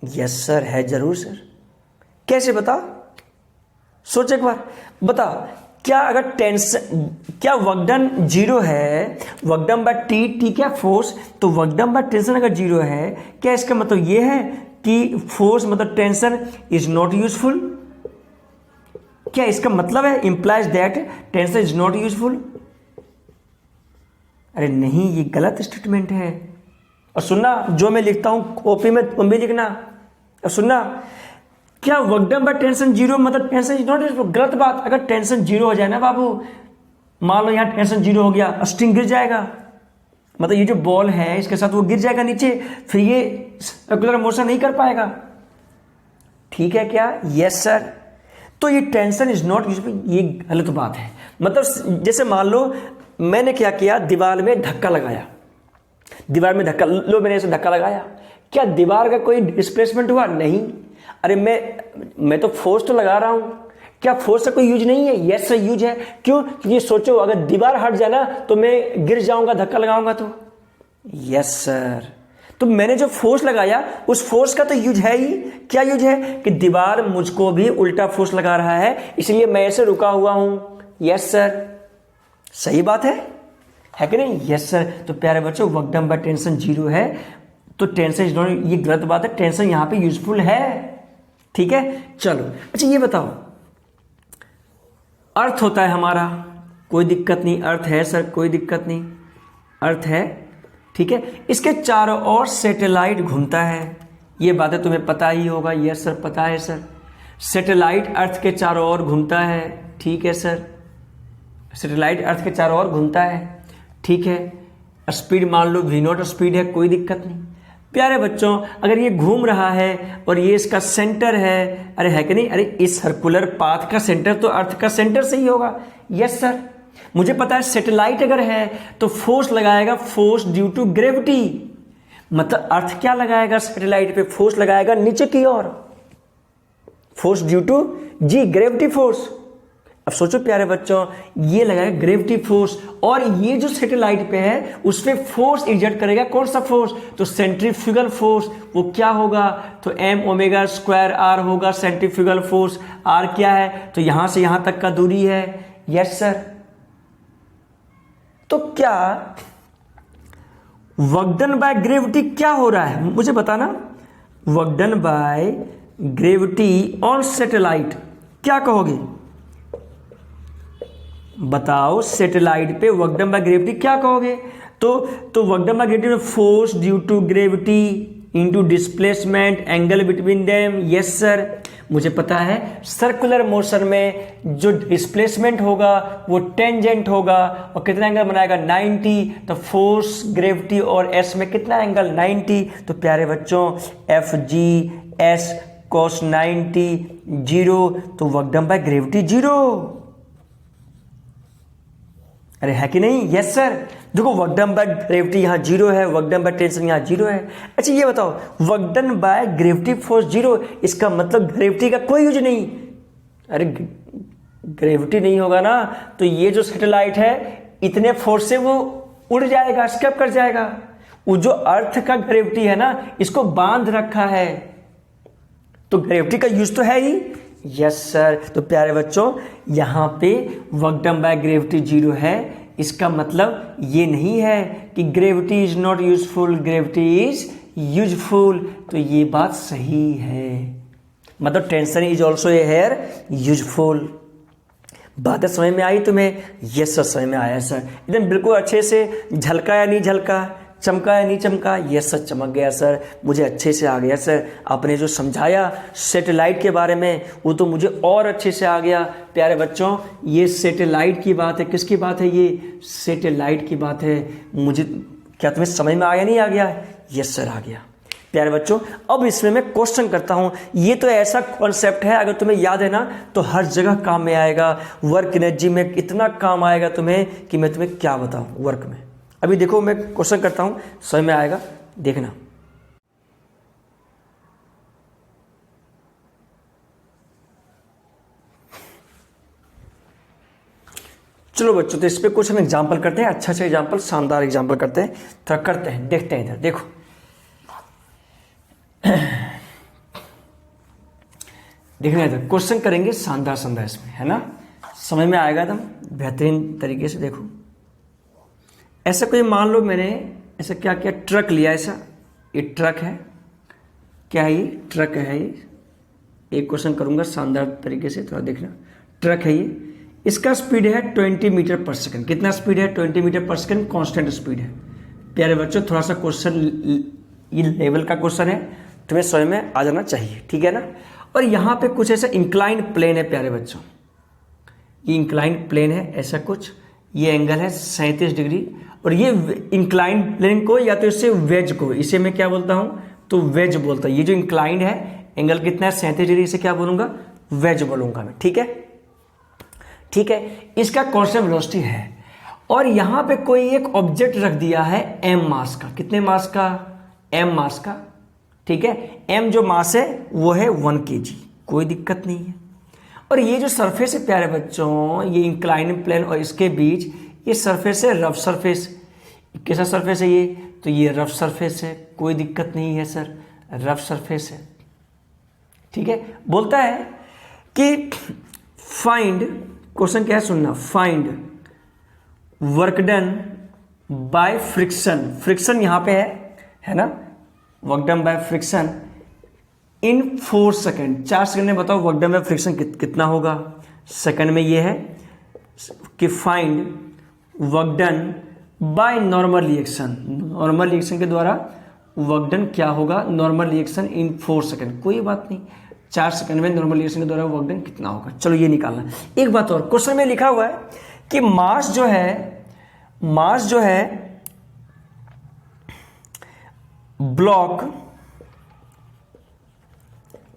यस सर, है जरूर सर। कैसे बताओ? सोच एक बार, बताओ क्या अगर टेंशन, क्या वर्क डन जीरो है, वर्क डन बाय टी क्या फोर्स, तो वर्क डन बाय टेंशन अगर जीरो है, क्या इसका मतलब ये है कि फोर्स मतलब टेंशन इज नॉट यूजफुल? क्या इसका मतलब है implies that tension is not useful? अरे नहीं, ये गलत स्टेटमेंट है। और सुनना, जो मैं लिखता हूं कॉपी में तुम भी लिखना। और सुनना, क्या work done by tension zero मतलब टेंशन इज नॉट यूजफुल? गलत बात। अगर टेंशन जीरो हो जाए ना बाबू, मान लो यहां टेंशन जीरो हो गया, स्ट्रिंग गिर जाएगा, मतलब ये जो बॉल है इसके साथ वो गिर जाएगा नीचे, फिर ये सर्कुलर मोशन नहीं कर पाएगा। ठीक है क्या? Yes sir. तो ये टेंशन इज नॉट यूजफुल, ये गलत बात है। मतलब जैसे मान लो मैंने क्या किया, दीवार में धक्का लगाया, दीवार में धक्का लो, मैंने ऐसे धक्का लगाया, क्या दीवार का कोई डिस्प्लेसमेंट हुआ? नहीं। अरे मैं तो फोर्स तो लगा रहा हूं, क्या फोर्स का कोई यूज नहीं है? यस सर यूज है। क्यों? क्योंकि सोचो अगर दीवार हट जाए ना तो मैं गिर जाऊंगा, धक्का लगाऊंगा तो। Yes sir. तो मैंने जो फोर्स लगाया उस फोर्स का तो यूज है ही। क्या यूज है? कि दीवार मुझको भी उल्टा फोर्स लगा रहा है, इसलिए मैं ऐसे रुका हुआ हूं। यस सर, सही बात है कि नहीं? Yes sir. तो प्यारे बच्चों, work done by tension zero है, तो टेंशन इज नॉट, ये गलत बात है, टेंशन यहां पे यूजफुल है। ठीक है, चलो। अच्छा ये बताओ, अर्थ होता है हमारा, कोई दिक्कत नहीं, अर्थ है सर, कोई दिक्कत नहीं, अर्थ है। ठीक है, इसके चारों ओर सैटेलाइट घूमता है, ये बातें तुम्हें पता ही होगा। यस सर, पता है सर। सैटेलाइट अर्थ के चारों ओर घूमता है। ठीक है सर, सैटेलाइट अर्थ के चारों ओर घूमता है। ठीक है, स्पीड मान लो v0 स्पीड है, कोई दिक्कत नहीं। प्यारे बच्चों, अगर ये घूम रहा है और ये इसका सेंटर है, अरे है कि नहीं? अरे इस सर्कुलर पाथ का सेंटर तो अर्थ का सेंटर से ही होगा। यस सर, मुझे पता है सैटेलाइट अगर है तो फोर्स लगाएगा, फोर्स ड्यू टू ग्रेविटी। मतलब अर्थ क्या लगाएगा सैटेलाइट पे? फोर्स लगाएगा नीचे की ओर, force due to g, gravity force. अब सोचो प्यारे बच्चों, ये लगाएगा ग्रेविटी फोर्स, और ये जो सैटेलाइट पे है उस पे फोर्स एग्जर्ट करेगा। कौन सा फोर्स? तो सेंट्रीफ्यूगल फोर्स। वो क्या होगा? तो m ओमेगा स्क्वायर r होगा सेंट्रीफ्यूगल फोर्स। r क्या है? तो यहां से यहां तक का दूरी है। Yes sir. तो क्या वर्क डन बाय ग्रेविटी क्या हो रहा है मुझे बताना। Work done by gravity on satellite क्या कहोगे? बताओ, सैटेलाइट पे वर्क डन बाय ग्रेविटी क्या कहोगे? तो वर्क डन बाय ग्रेविटी में force due to gravity into displacement angle between them. Yes sir, मुझे पता है सर्कुलर मोशन में जो डिस्प्लेसमेंट होगा वो टेंजेंट होगा, और कितना एंगल बनाएगा? 90। तो फोर्स ग्रेविटी और एस में कितना एंगल? 90। तो प्यारे बच्चों, F g S cos 90 zero, तो work done by gravity zero. अरे है कि नहीं? Yes sir. देखो, वर्क डन बाय ग्रेविटी यहां जीरो है, वर्क डन बाय टेंशन यहां जीरो है। अच्छा ये बताओ, work done by gravity force zero, इसका मतलब ग्रेविटी का कोई यूज नहीं। अरे ग्रेविटी नहीं होगा ना तो ये जो सैटेलाइट है इतने फोर्स से वो उड़ जाएगा, एस्केप कर जाएगा। वो जो अर्थ का ग्रेविटी है ना, इसको बांध रखा है, तो ग्रेविटी का यूज तो है ही। Yes sir. तो प्यारे बच्चों, यहां पे work done by gravity zero है, इसका मतलब ये नहीं है कि gravity is not useful, gravity is useful. तो ये बात सही है, मतलब tension is also a here useful. बातें समझ में आई तुम्हें? यस सर, समझ में आया सर, एकदम बिल्कुल अच्छे से। झलका या नहीं झलका, चमका या नहीं चमका? यस सर, चमक गया सर, मुझे अच्छे से आ गया सर। आपने जो समझाया सैटेलाइट के बारे में वो तो मुझे और अच्छे से आ गया। प्यारे बच्चों, ये सैटेलाइट की बात है। किसकी बात है? ये सैटेलाइट की बात है। मुझे क्या तुम्हें समझ में आया नहीं आ गया? यस सर, आ गया। प्यारे बच्चों, अब इसमें मैं क्वेश्चन करता हूं। ये तो ऐसा कॉन्सेप्ट है, अगर तुम्हें याद है ना तो हर जगह काम में आएगा। वर्क एनर्जी में इतना काम आएगा तुम्हें कि मैं तुम्हें क्या बताऊं वर्क में। अभी देखो, मैं क्वेश्चन करता हूं, समझ में आएगा, देखना। चलो बच्चों, तो इस पे कुछ हम एग्जाम्पल करते हैं, अच्छा एग्जाम्पल, शानदार एग्जाम्पल करते हैं, थोड़ा करते हैं, देखते हैं। इधर देखो, देखना इधर क्वेश्चन करेंगे शानदार इसमें, है ना, समझ में आएगा एकदम बेहतरीन तरीके से। देखो, ऐसा कोई मान लो मैंने ऐसा क्या किया, ट्रक लिया, ऐसा ये ट्रक है, क्या है ये? ट्रक है ये। एक क्वेश्चन करूंगा शानदार तरीके से, थोड़ा देखना। ट्रक है ये, इसका स्पीड है 20 मीटर पर सेकंड। कितना स्पीड है? 20 मीटर पर सेकंड कांस्टेंट स्पीड है। प्यारे बच्चों थोड़ा सा क्वेश्चन ये लेवल का क्वेश्चन है, तुम्हें समझ में आ जाना चाहिए, ठीक है ना। और यहाँ पे कुछ ऐसा इंक्लाइंड प्लेन है प्यारे बच्चों, ये इंक्लाइंड प्लेन है ऐसा कुछ, ये एंगल है 37 डिग्री। और ये इंक्लाइंड प्लेन को या तो इससे वेज को, इसे मैं क्या बोलता हूँ तो वेज बोलता हूँ। ये जो इंक्लाइंड है एंगल कितना है 37 डिग्री, इसे क्या बोलूँगा? वेज बोलूँगा मैं, ठीक है। ठीक है, इसका कांस्टेंट वेलोसिटी है और यहाँ पे कोई एक ऑब्जेक्ट रख दिया है m मास का। कितने मास का? m मास का, ठीक है। m जो मास है वो है 1 kg, कोई दिक्कत नहीं है। और ये जो सरफेस है प्यारे बच्चों, ये इंक्लाइंड प्लेन और इसके बीच ये सरफेस है रफ सरफेस। कैसा सरफेस है ये? तो ये रफ सरफेस है, कोई दिक्कत नहीं है सर, रफ सरफेस है, ठीक है। बोलता है कि फाइंड, क्वेश्चन क्या है सुनना, find work done by friction. Friction यहां पे है ना, work done by friction in 4 second. 4 second में बताओ वर्क डन बाय फ्रिक्शन कितना होगा सेकेंड में। ये है कि find work done by normal reaction, normal reaction के द्वारा वर्क डन क्या होगा, नॉर्मल रिएक्शन इन 4 सेकेंड। कोई बात नहीं, 4 सेकेंड में नॉर्मल रिएक्शन के द्वारा वर्क डन कितना होगा, चलो ये निकालना। एक बात और, क्वेश्चन में लिखा हुआ है कि मास जो है block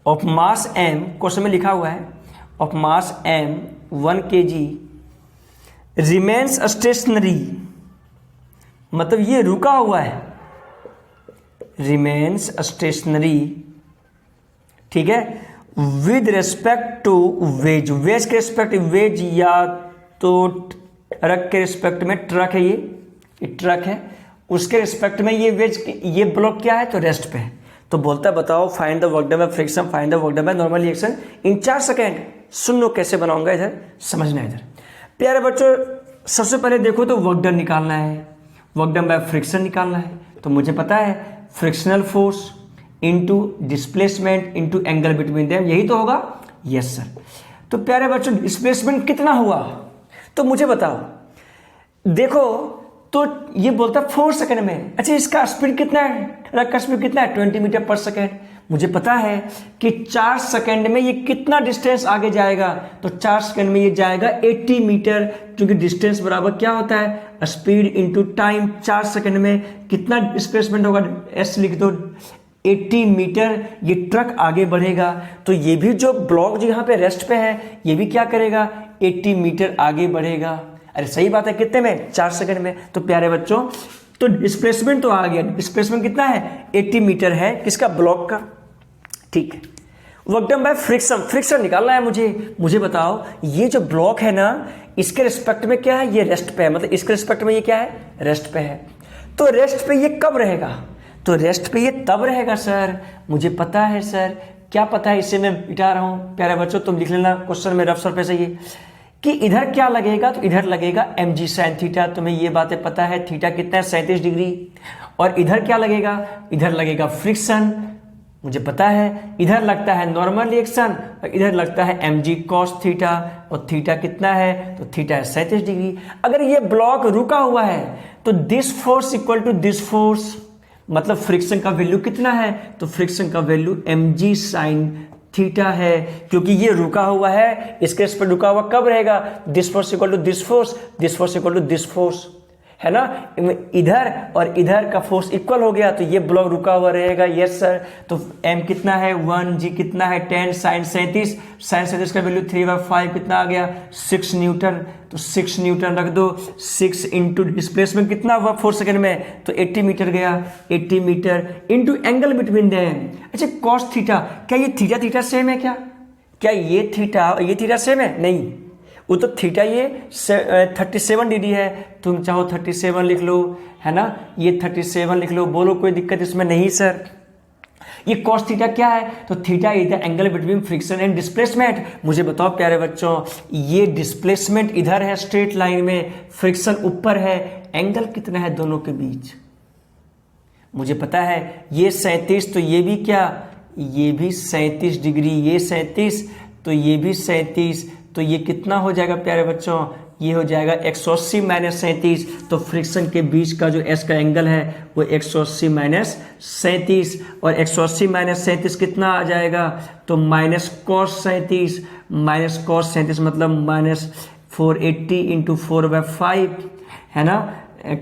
of mass m, question में लिखा हुआ है of mass m 1 kg remains stationary, मतलब ये रुका हुआ है, रिमेन्स स्टेशनरी, ठीक है, with respect to wedge. Wedge के रेस्पेक्ट, वेज या तो ट्रक के रिस्पेक्ट में, ट्रक है ये ट्रक है, उसके रिस्पेक्ट में ये वेज, ये ब्लॉक क्या है तो रेस्ट पे है। तो बोलता है बताओ find the work done by friction, find the work done by normal reaction in 4 second. सुन लो कैसे बनाऊंगा, इधर समझना है। इधर प्यारे बच्चों सबसे पहले देखो तो वर्क डन निकालना है, वर्क डन बाय फ्रिक्शन निकालना है। तो मुझे पता है frictional force into displacement into angle between them, यही तो होगा। Yes sir. तो प्यारे बच्चों डिस्प्लेसमेंट कितना हुआ तो मुझे बताओ। देखो तो ये बोलता है 4 सेकंड में। अच्छा इसका स्पीड कितना है, ट्रक का स्पीड कितना है 20 मीटर पर सेकंड। मुझे पता है कि 4 सेकंड में ये कितना डिस्टेंस आगे जाएगा, तो 4 सेकंड में ये जाएगा 80 मीटर, क्योंकि डिस्टेंस बराबर क्या होता है स्पीड इनटू टाइम। 4 सेकंड में कितना डिस्प्लेसमेंट होगा, एस लिख दो, 80 मीटर ये ट्रक आगे बढ़ेगा। तो ये भी जो ब्लॉक जो यहाँ पे रेस्ट पे है ये भी क्या करेगा 80 मीटर आगे बढ़ेगा। अरे सही बात है, कितने में 4 सेकंड में। तो प्यारे बच्चों तो डिस्प्लेसमेंट तो आ गया, डिस्प्लेसमेंट कितना है 80 मीटर है, किसका ब्लॉक का, ठीक है। Work done by friction, friction निकालना है मुझे बताओ ये जो ब्लॉक है ना इसके रिस्पेक्ट में क्या है, ये रेस्ट पे है, मतलब इसके रिस्पेक्ट में ये क्या है रेस्ट पे है। तो रेस्ट पे ये कब रहेगा, तो रेस्ट पे ये तब रहेगा सर, मुझे पता है सर। क्या पता है, इसे मैं मिटा रहा हूं। प्यारे बच्चों तुम लिख लेना क्वेश्चन में रफ सरफेस है ये, कि इधर क्या लगेगा, तो इधर लगेगा mg sin थीटा। तुम्हें ये बातें पता है, थीटा कितना है 37 डिग्री। और इधर क्या लगेगा, इधर लगेगा फ्रिक्शन, मुझे पता है। इधर लगता है नॉर्मल रिएक्शन और इधर लगता है mg cos थीटा, और थीटा कितना है, तो थीटा है 37 डिग्री। अगर ये ब्लॉक रुका हुआ है तो this force equal to this force, मतलब फ्रिक्शन का वैल्यू कितना है, तो फ्रिक्शन का वैल्यू mg sin थीटा है, क्योंकि ये रुका हुआ है। इसके इस पर रुका हुआ कब रहेगा, this force equal to this force, this force equal to this force, है ना। इधर और इधर का फोर्स इक्वल हो गया तो ये ब्लॉक रुका हुआ रहेगा। Yes sir. तो m कितना है 1, g कितना है 10 sin 37, sin 37 का वैल्यू 3/5 कितना आ गया 6 न्यूटन। तो 6 न्यूटन रख दो, 6 इंटू डिस्प्लेसमेंट कितना हुआ 4 सेकंड में, तो 80 मीटर गया, 80 metre into angle between them. अच्छा cos थीटा, क्या ये थीटा थीटा सेम है क्या ये थीटा और ये थीटा सेम है, नहीं, वो तो थीटा ये 37 डिग्री है, तुम चाहो 37 लिख लो, है ना, ये 37 लिख लो, बोलो कोई दिक्कत इसमें नहीं सर। ये cos थीटा क्या है, तो theta is the angle between friction and displacement. मुझे बताओ प्यारे बच्चों, ये डिस्प्लेसमेंट इधर है स्ट्रेट लाइन में, फ्रिक्शन ऊपर है, एंगल कितना है दोनों के बीच, मुझे पता है ये 37, तो ये भी क्या, ये भी 37 डिग्री, ये 37 तो ये भी 37, तो ये कितना हो जाएगा प्यारे बच्चों, ये हो जाएगा 180 माइनस 37। तो फ्रिक्शन के बीच का जो एस का एंगल है वो 180 माइनस 37, और 180 माइनस 37 कितना आ जाएगा, तो माइनस कॉस 37, माइनस कॉस 37 मतलब माइनस 480 इंटू 4/5 है ना,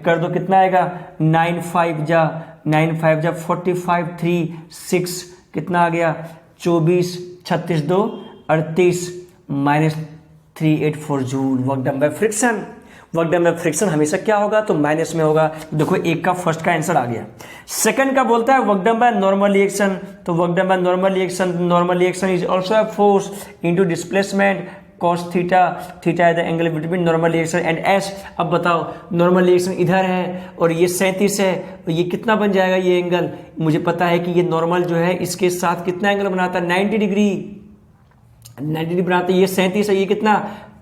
कर दो कितना आएगा, 9 5 जा 45 3 6 कितना आ गया, 24 36 2 38 minus 384 joule work done by friction. Work done by friction हमेशा क्या होगा, तो माइनस में होगा। देखो एक का फर्स्ट का आंसर आ गया। सेकंड का बोलता है work done by normal reaction, तो work done by normal reaction is also a force into displacement cos theta, theta है the angle between normal reaction and S. अब बताओ नॉर्मल रिएक्शन इधर है और ये 37 है, तो ये कितना बन जाएगा, ये एंगल मुझे पता है कि ये नॉर्मल जो है इसके साथ कितना एंगल बनाता है, 90 डिग्री, 90 डिग्री बनाता है। ये 37 है, ये कितना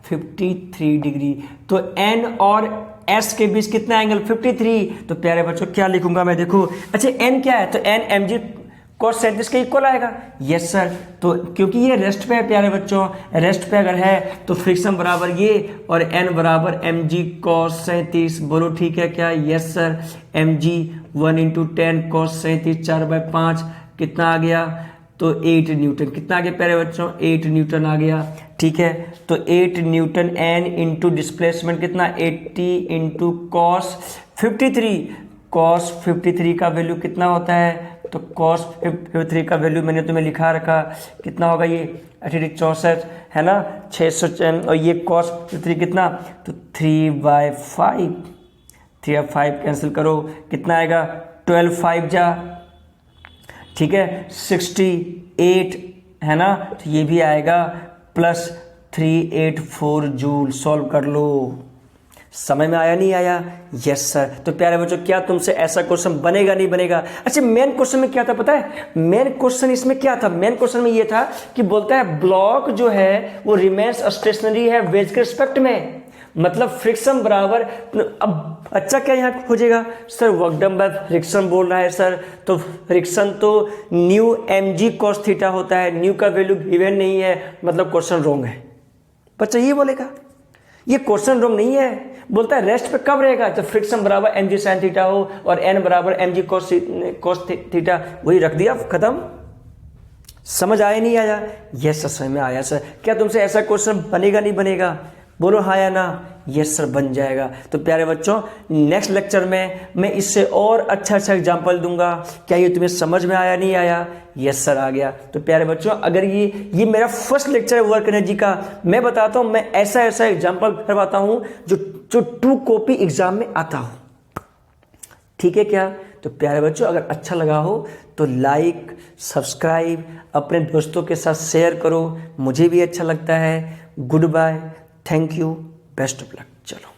53 डिग्री। तो एन और एस के बीच कितना एंगल 53। तो प्यारे बच्चों क्या लिखूंगा मैं, देखो अच्छा एन क्या है, तो एन एम जी cos 37 के इक्वल आएगा। यस सर, तो क्योंकि ये रेस्ट पे है प्यारे बच्चों, रेस्ट पे अगर है तो फ्रिक्शन बराबर ये और n बराबर mg cos 37। बोलो ठीक है क्या, yes sir. mg 1 into 10 cos 37 4/5 कितना आ गया, तो 8 न्यूटन। कितना आ गया प्यारे बच्चों, 8 न्यूटन आ गया। ठीक है, तो 8 न्यूटन n इंटू डिस्प्लेसमेंट कितना 80 इंटू cos 53। cos 53 का वैल्यू कितना होता है, तो cos 53 का वैल्यू मैंने तुम्हें लिखा रखा कितना होगा, ये 64 है ना 600, और ये cos 53 कितना, तो 3/5, 3/5 कैंसिल करो कितना आएगा, 12 5 जा, ठीक है 68 है ना, तो ये भी आएगा प्लस 384 जूल। सॉल्व कर लो, समझ में आया नहीं आया, यस सर। तो प्यारे बच्चों क्या तुमसे ऐसा क्वेश्चन बनेगा नहीं बनेगा। अच्छा मेन क्वेश्चन में क्या था पता है, मेन क्वेश्चन इसमें क्या था, मेन क्वेश्चन में ये था कि बोलता है ब्लॉक जो है वो रिमेन्स स्टेशनरी है वेज के रिस्पेक्ट में, मतलब फ्रिक्शन बराबर। अब अच्छा क्या यहाँ खोजेगा sir, work done by friction बोल रहा है सर, तो फ्रिक्शन तो न्यू mg cos थीटा होता है, न्यू का वैल्यू गिवन नहीं है, मतलब क्वेश्चन रॉन्ग है। बच्चा ये बोलेगा, ये क्वेश्चन रॉन्ग नहीं है। बोलता है रेस्ट पे कब रहेगा, जब फ्रिक्शन बराबर mg sin थीटा हो और n बराबर mg cos थीटा, वही रख दिया खत्म। समझ आया नहीं आया, यस सर समझ में आया सर। क्या तुमसे ऐसा क्वेश्चन बनेगा नहीं बनेगा, बोलो हाँ या ना, यस सर बन जाएगा। तो प्यारे बच्चों नेक्स्ट लेक्चर में मैं इससे और अच्छा एग्जांपल दूंगा। क्या ये तुम्हें समझ में आया नहीं आया, यस सर आ गया। तो प्यारे बच्चों अगर ये मेरा फर्स्ट लेक्चर है वर्क एनर्जी का, मैं बताता हूँ, मैं ऐसा एग्जांपल करवाता हूँ जो ट्रू कॉपी एग्जाम में आता हो, ठीक है क्या। तो प्यारे बच्चों अगर अच्छा लगा हो तो लाइक सब्सक्राइब अपने दोस्तों के साथ शेयर करो, मुझे भी अच्छा लगता है। Good bye, thank you, best of luck. चलो।